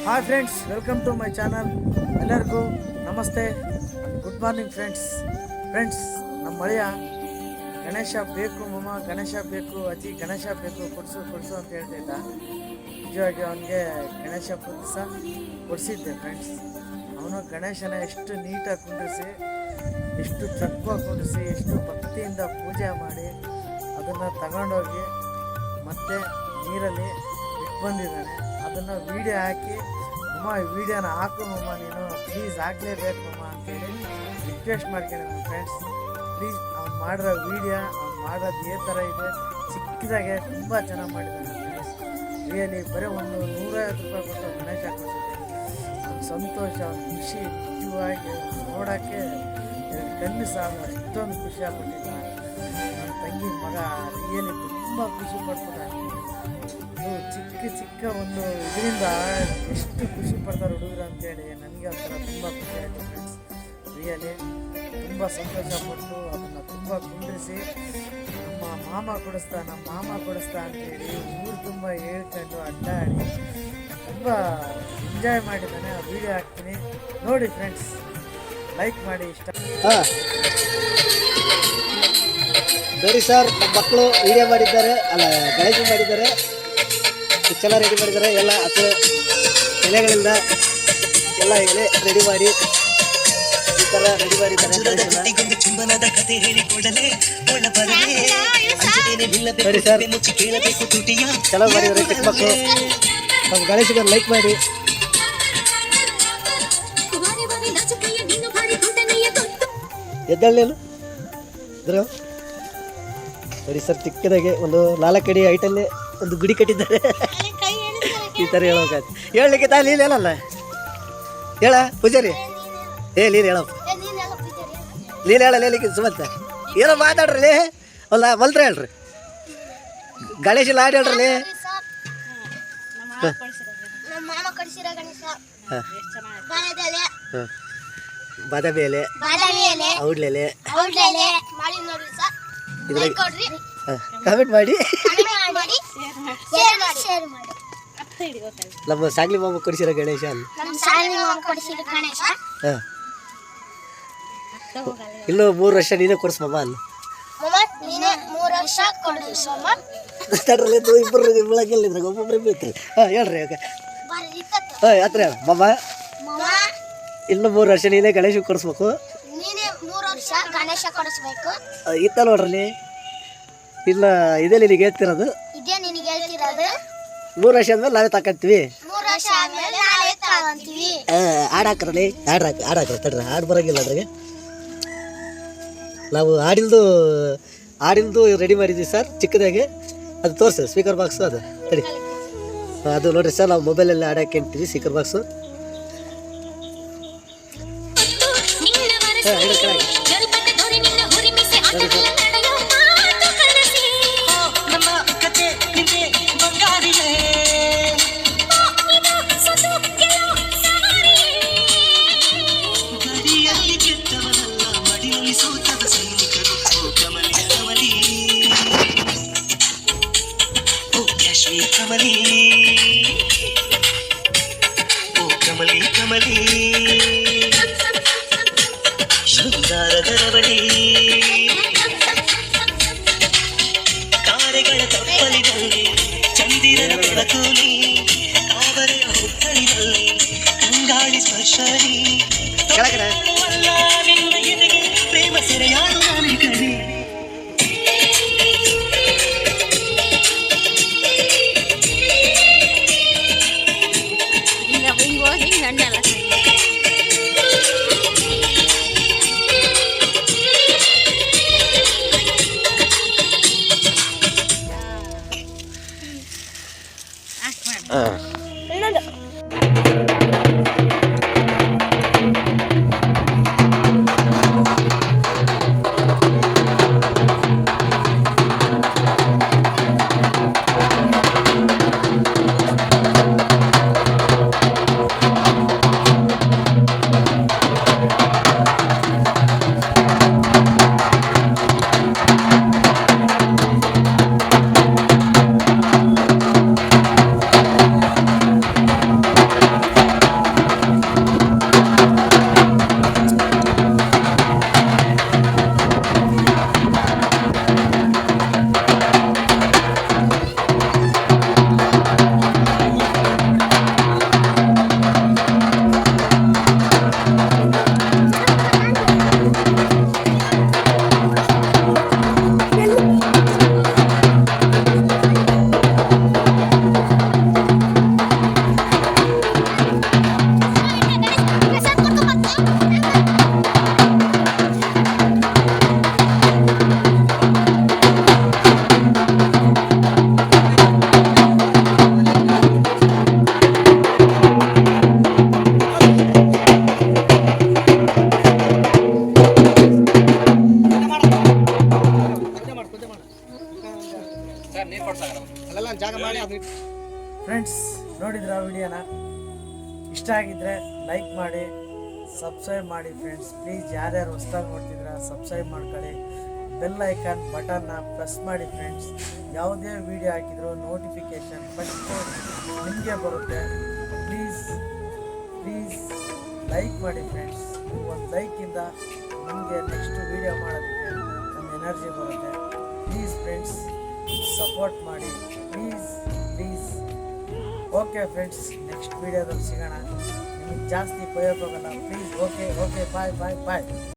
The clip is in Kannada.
Hi friends, welcome to my channel. ಎಲ್ಲರಿಗೂ ನಮಸ್ತೆ, ಗುಡ್ ಮಾರ್ನಿಂಗ್ ಫ್ರೆಂಡ್ಸ್. ನಮ್ಮ ಮಳೆಯ ಗಣೇಶ ಬೇಕು ಮಮ್ಮ, ಗಣೇಶ ಬೇಕು ಅಜ್ಜಿ, ಗಣೇಶ ಬೇಕು, ಕೊಡಿಸು ಅಂತ ಹೇಳ್ತಿದ್ದ. ನಿಜವಾಗಿ ಅವನಿಗೆ ಗಣೇಶ ಕೊಡಿಸಿದ್ದೆ ಫ್ರೆಂಡ್ಸ್. ಅವನು ಗಣೇಶನ ಎಷ್ಟು ನೀಟಾಗಿ ಕುಂಡಿಸಿ, ಎಷ್ಟು ಚಕ್ಕವಾಗಿ ಕುಂಡಿಸಿ, ಎಷ್ಟು ಭಕ್ತಿಯಿಂದ ಪೂಜೆ ಮಾಡಿ ಅದನ್ನು ತಗೊಂಡೋಗಿ ಮತ್ತೆ ನೀರಲ್ಲಿ ಇಟ್ಟು ಬಂದಿದ್ದಾನೆ. ಅದನ್ನು ವೀಡಿಯೋ ಹಾಕಿ, ಅಮ್ಮ ಈ ವಿಡಿಯೋನ ಹಾಕು ಮಮ್ಮ, ನೀನು ಪ್ಲೀಸ್ ಹಾಕಲೇಬೇಕು ಮಮ್ಮ ಅಂತೇಳಿ ರಿಕ್ವೆಸ್ಟ್ ಮಾಡ್ಕೊಂಡಿದ್ದೀನಿ ಫ್ರೆಂಡ್ಸ್. ಪ್ಲೀಸ್ ಅವ್ನು ಮಾಡಿರೋ ವೀಡಿಯೋ, ಅವ್ನು ಮಾಡೋದು ಏ ಥರ ಇದೆ, ಚಿಕ್ಕದಾಗೆ ತುಂಬ ಚೆನ್ನಾಗಿ ಮಾಡಿದ್ದಾನೆ ಫ್ರೆಂಡ್ಸ್. ರಿಯಲಿ ಬರೀ ಒಂದು 150 ರೂಪಾಯಿ ಕೊಟ್ಟು ಗಣೇಶ ಹಾಕಿಸಿದ್ದೆ. ಅವ್ನ ಸಂತೋಷ, ಅವ್ನ ಖುಷಿ ನಿಜವಾಗಿ ನೋಡೋಕ್ಕೆ ಕಣ್ಣು ಸಾಲು, ಅಷ್ಟೊಂದು ಖುಷಿ ಆಗ್ಬಿಟ್ಟಿದ್ದ. ನನ್ನ ತಂಗಿ ಮಗ ರಿಯಲಿ ತುಂಬ ಖುಷಿ ಪಡ್ಬಿಟ್ಟ. ಚಿಕ್ಕ ಒಂದು ಇದರಿಂದ ಎಷ್ಟು ಖುಷಿ ಪಡ್ತಾರೆ ಹುಡುಗರು ಅಂತೇಳಿ ನನಗೆ ಒಂಥರ ತುಂಬ ಖುಷಿ ಆಯಿತು ಫ್ರೆಂಡ್ಸ್. ರಿಯಲಿ ತುಂಬ ಸಂತೋಷಪಟ್ಟು ಅದನ್ನು ತುಂಬ ಕುಂಡ್ರಿಸಿ ನಮ್ಮ ಮಾಮ ಕೊಡಿಸ್ತಾ ಅಂತೇಳಿ ಊರು ತುಂಬ ಹೇಳ್ಕೊಂಡು ಅಡ್ಡಾಡಿ ತುಂಬ ಎಂಜಾಯ್ ಮಾಡಿದ್ದಾನೆ. ಆ ವಿಡಿಯೋ ಹಾಕ್ತೀನಿ ನೋಡಿ ಫ್ರೆಂಡ್ಸ್, ಲೈಕ್ ಮಾಡಿ. ಇಷ್ಟ ಸರಿ ಸರ್, ನಮ್ಮ ಮಕ್ಕಳು ವಿಡಿಯೋ ಮಾಡಿದ್ದಾರೆ, ಅಲ್ಲ ಗಣೇಶ ಮಾಡಿದ್ದಾರೆ, ಚೆನ್ನಾಗಿ ರೆಡಿ ಮಾಡಿದ್ದಾರೆ. ಎಲ್ಲ ಹಸಿರು ಎಲೆಗಳಿಂದ ಎಲ್ಲ ಎಲೆ ರೆಡಿ ಮಾಡಿ ಈ ಥರ ರೆಡಿ ಮಾಡಿದ್ದಾರೆ. ಸರಿ ಸರ್, ಚೆನ್ನಾಗಿ ಮಾಡಿದ್ದಾರೆ ಚಿಕ್ಕ ಮಕ್ಕಳು. ನಮ್ಮ ಗಣೇಶಗೆ ಲೈಕ್ ಮಾಡಿ. ಎದ್ದೇಳೇನು ಇದ್ರು. ಸರಿ ಸರ್, ಚಿಕ್ಕದಾಗೆ ಒಂದು 4 ಅಡಿ ಹೈಟಲ್ಲೇ ಒಂದು ಗುಡಿ ಕಟ್ಟಿದ್ದಾರೆ. ಈ ಥರ ಹೇಳ್ಬೇಕಾಯ್ತು. ಹೇಳಲಿಕ್ಕೆ ಲೀಲ್ ಹೇಳಲ್ಲ, ಹೇಳ ಪೂಜಾರಿ, ಲೀಲ್ ಹೇಳ, ಲೀಲ್ ಹೇಳಲ್ಲ, ಹೇಳಲಿಕ್ಕೆ ಸುಮಂತ ಏನೋ ಮಾತಾಡ್ರಿ. ಅಲ್ಲ ಮಲ್ತ್ರ ಹೇಳ್ರಿ, ಗಣೇಶ ಹಾಡು ಹೇಳ್ರಿ. ಬಾದಾಮಿ ಎಲೆ, ಔಡ್ಲೆಲೆ ಇದ್ರಾಗ ಕಮೆಂಟ್ ಮಾಡಿ. ನಮ್ಮ ಸಾಗ್ಲಿ ಮಾಮ ಕೊಡಿಸಿರೋ ಗಣೇಶ ಅಲ್ಲ, ಇಲ್ಲೂ 3 ವರ್ಷ ನೀನೇ ಕೊಡಿಸ್ಮಮ್ಮ ಅಲ್ಲ. ಇಬ್ಬರು ಒಬ್ಬೊಬ್ಬರೇ ಬೇಕು. ಹೇಳ್ರಿ ಹತ್ರ ಮಮ್ಮ, ಇನ್ನು 3 ವರ್ಷ ನೀನೇ ಗಣೇಶ ಕೊಡಿಸ್ಬೇಕು. ಇತ್ತ ನೋಡ್ರಿ, ಇಲ್ಲ ಇದೇ ನಿನಗೆ ಹೇಳ್ತಿರೋದು. 3 ವರ್ಷ ಆದ್ಮೇಲೆ ನಾವೇ ತಕೊಂತೀವಿ. ಹಾಡಾಕ್ರಲ್ಲಿ, ಹಾಡಾಕ್ರಿ ತಡ್ರಿ, ಹಾಡು ಬರೋಂಗಿಲ್ಲ ಅದ್ರಾಗೆ. ನಾವು ಹಾಡಿಂದು ರೆಡಿ ಮಾಡಿದ್ವಿ ಸರ್, ಚಿಕ್ಕದಾಗಿ. ಅದು ತೋರಿಸಿ ಸ್ಪೀಕರ್ ಬಾಕ್ಸು, ಅದು ಸರಿ, ಅದು ನೋಡಿರಿ ಸರ್. ನಾವು ಮೊಬೈಲಲ್ಲಿ ಹಾಡಾಕ್ಯಂತೀವಿ ಸ್ಪೀಕರ್ ಬಾಕ್ಸು. ಕಮಲಿ ಶೃಂಗಾರದ ರವಳಿ, ಕಾರೆಗಳ ತಪ್ಪಲಿನಲ್ಲಿ ಚಂದಿರನ ಬೆಳಕುಲಿ, ಕಾವರೆಯ ಹೊತ್ತಲಿನಲ್ಲಿ ಕಂಗಾಳಿ ಸ್ಪರ್ಶನಿ, ನಿನ್ನ ಎದೆಗೆ ಪ್ರೇಮ ಸೆರೆಯಾಡು ನಾನೇ ಕಣೆ. ಫ್ರೆಂಡ್ಸ್, ನೋಡಿದ್ರ ವಿಡಿಯೋನ? ಇಷ್ಟ ಆಗಿದ್ರೆ ಲೈಕ್ ಮಾಡಿ, ಸಬ್ಸ್ಕ್ರೈಬ್ ಮಾಡಿ ಫ್ರೆಂಡ್ಸ್. ಪ್ಲೀಸ್ ಯಾರ್ಯಾರು ಹೊಸ್ದಾಗಿ ನೋಡ್ತಿದ್ರ ಸಬ್ಸ್ಕ್ರೈಬ್ ಮಾಡ್ಕೊಳ್ಳಿ. ಬೆಲ್ ಐಕಾನ್ ಬಟನ್ನ ಪ್ರೆಸ್ ಮಾಡಿ ಫ್ರೆಂಡ್ಸ್. ಯಾವುದೇ ವಿಡಿಯೋ ಹಾಕಿದ್ರು ನೋಟಿಫಿಕೇಶನ್ ಫಸ್ಟು ನಿಮಗೆ ಬರುತ್ತೆ. ಪ್ಲೀಸ್ ಲೈಕ್ ಮಾಡಿ ಫ್ರೆಂಡ್ಸ್. ಒಂದು ಲೈಕಿಂದ ನಮಗೆ ನೆಕ್ಸ್ಟ್ ವಿಡಿಯೋ ಮಾಡೋದಕ್ಕೆ ಒಂದು ಎನರ್ಜಿ ಬರುತ್ತೆ. ಪ್ಲೀಸ್ ಫ್ರೆಂಡ್ಸ್, ಸಪೋರ್ಟ್ ಮಾಡಿ ಪ್ಲೀಸ್. ಓಕೆ ಫ್ರೆಂಡ್ಸ್, ನೆಕ್ಸ್ಟ್ ವಿಡಿಯೋದಲ್ಲಿ ಸಿಗೋಣ. ನಿಮಗೆ ಜಾಸ್ತಿ ಕೊಯ್ಯೋಕ್ಕೋಗಲ್ಲ ಪ್ಲೀಸ್. Okay bye.